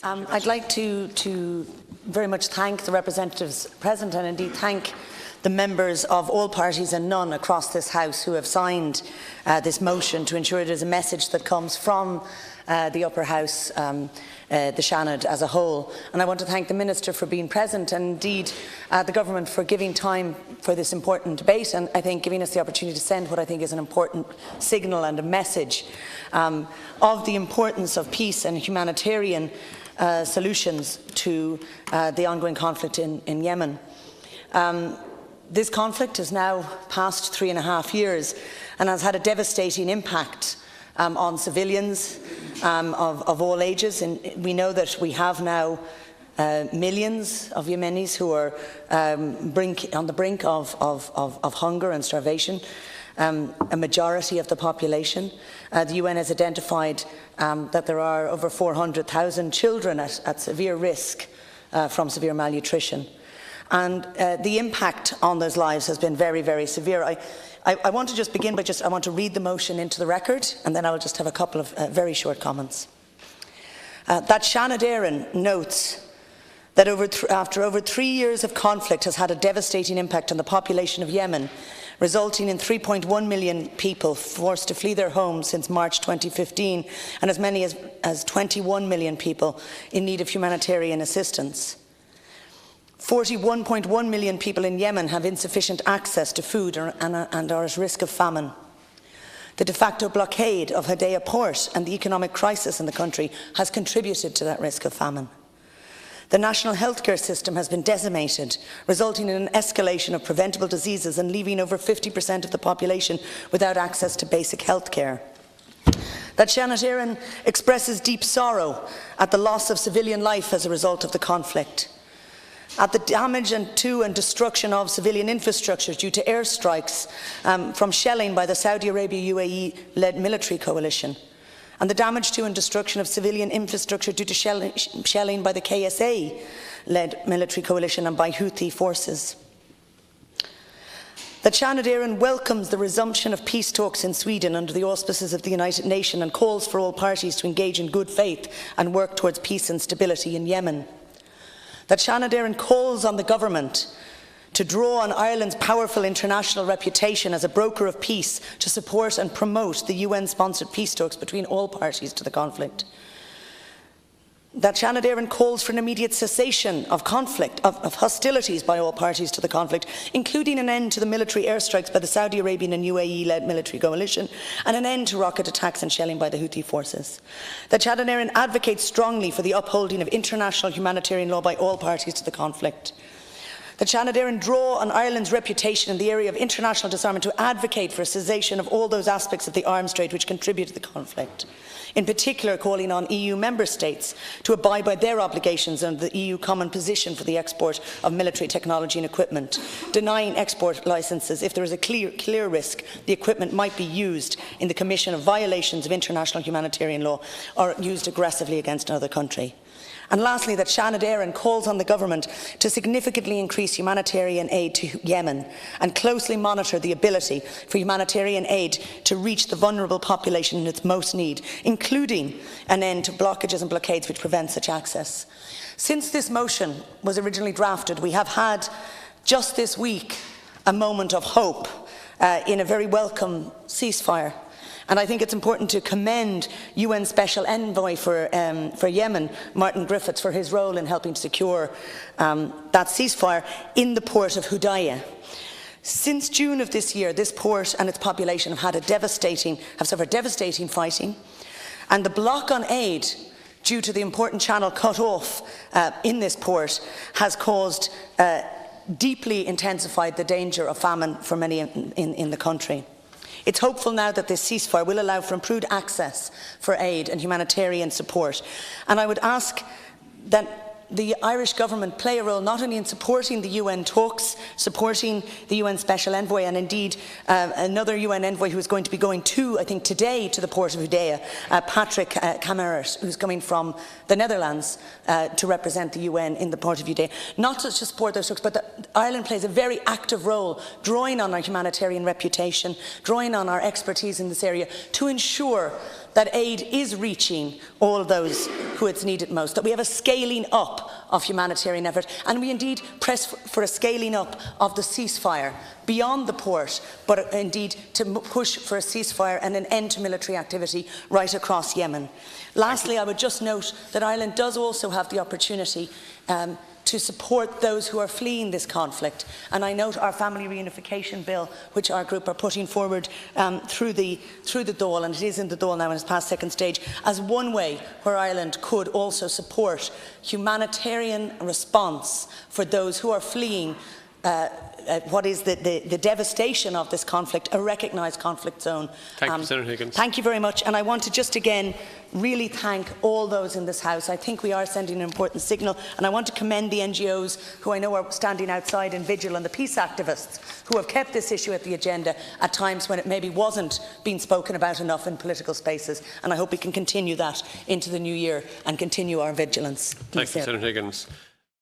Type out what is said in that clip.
I'd like to very much thank the representatives present and indeed thank the members of all parties and none across this House who have signed this motion to ensure it is a message that comes from the Upper House, the Seanad as a whole. And I want to thank the Minister for being present and indeed the Government for giving time for this important debate and I think giving us the opportunity to send what I think is an important signal and a message of the importance of peace and humanitarian solutions to the ongoing conflict in Yemen. This conflict has now passed 3.5 years and has had a devastating impact on civilians of all ages. And we know that we have now millions of Yemenis who are on the brink of hunger and starvation, a majority of the population. The UN has identified that there are over 400,000 children at severe risk from severe malnutrition. And the impact on those lives has been very, very severe. I want to just begin by I want to read the motion into the record, and then I'll just have a couple of very short comments. That Seanad Éireann notes that after over 3 years of conflict has had a devastating impact on the population of Yemen, resulting in 3.1 million people forced to flee their homes since March 2015, and as many as 21 million people in need of humanitarian assistance. 41.1 million people in Yemen have insufficient access to food and are at risk of famine. The de facto blockade of Hodeidah port and the economic crisis in the country has contributed to that risk of famine. The national healthcare system has been decimated, resulting in an escalation of preventable diseases and leaving over 50% of the population without access to basic healthcare. That Seanad Éireann expresses deep sorrow at the loss of civilian life as a result of the conflict, at the damage to and destruction of civilian infrastructure due to airstrikes from shelling by the Saudi Arabia-UAE-led military coalition, and the damage to and destruction of civilian infrastructure due to shelling by the KSA-led military coalition and by Houthi forces. That Seanad Éireann welcomes the resumption of peace talks in Sweden under the auspices of the United Nations and calls for all parties to engage in good faith and work towards peace and stability in Yemen. That Seanad Éireann calls on the government to draw on Ireland's powerful international reputation as a broker of peace to support and promote the UN-sponsored peace talks between all parties to the conflict. That Seanad Éireann calls for an immediate cessation of conflict, of hostilities by all parties to the conflict, including an end to the military airstrikes by the Saudi Arabian and UAE-led military coalition, and an end to rocket attacks and shelling by the Houthi forces. That Seanad Éireann advocates strongly for the upholding of international humanitarian law by all parties to the conflict. That Seanad Éireann draw on Ireland's reputation in the area of international disarmament to advocate for a cessation of all those aspects of the arms trade which contribute to the conflict, in particular calling on EU member states to abide by their obligations under the EU common position for the export of military technology and equipment, denying export licences if there is a clear risk the equipment might be used in the commission of violations of international humanitarian law or used aggressively against another country. And lastly, that Seanad Éireann calls on the government to significantly increase humanitarian aid to Yemen and closely monitor the ability for humanitarian aid to reach the vulnerable population in its most need, including an end to blockages and blockades which prevent such access. Since this motion was originally drafted, we have had just this week a moment of hope in a very welcome ceasefire. And I think it's important to commend UN Special Envoy for Yemen, Martin Griffiths, for his role in helping to secure that ceasefire in the port of Hodeidah. Since June of this year, this port and its population have suffered devastating fighting, and the block on aid due to the important channel cut off in this port has caused deeply intensified the danger of famine for many in the country. It's hopeful now that this ceasefire will allow for improved access for aid and humanitarian support. And I would ask that the Irish government play a role not only in supporting the UN talks, supporting the UN Special Envoy, and indeed another UN envoy who is going to be going to, I think today, to the port of Hodeidah, Patrick Kamerert, who's coming from the Netherlands to represent the UN in the port of Hodeidah. Not just to support those talks, but that Ireland plays a very active role, drawing on our humanitarian reputation, drawing on our expertise in this area to ensure that aid is reaching all those who it's needed most, that we have a scaling up of humanitarian effort, and we indeed press for a scaling up of the ceasefire beyond the port, but indeed to push for a ceasefire and an end to military activity right across Yemen. Lastly, I would just note that Ireland does also have the opportunity to support those who are fleeing this conflict. And I note our family reunification bill, which our group are putting forward through the Dáil, and it is in the Dáil now and it's past second stage, as one way where Ireland could also support humanitarian response for those who are fleeing what is the devastation of this conflict, a recognised conflict zone. Thank you, Senator Higgins. Thank you very much, and I want to just again really thank all those in this House. I think we are sending an important signal, and I want to commend the NGOs who I know are standing outside in vigil, and the peace activists who have kept this issue at the agenda at times when it maybe wasn't being spoken about enough in political spaces, and I hope we can continue that into the new year and continue our vigilance. Thank you, Senator Higgins.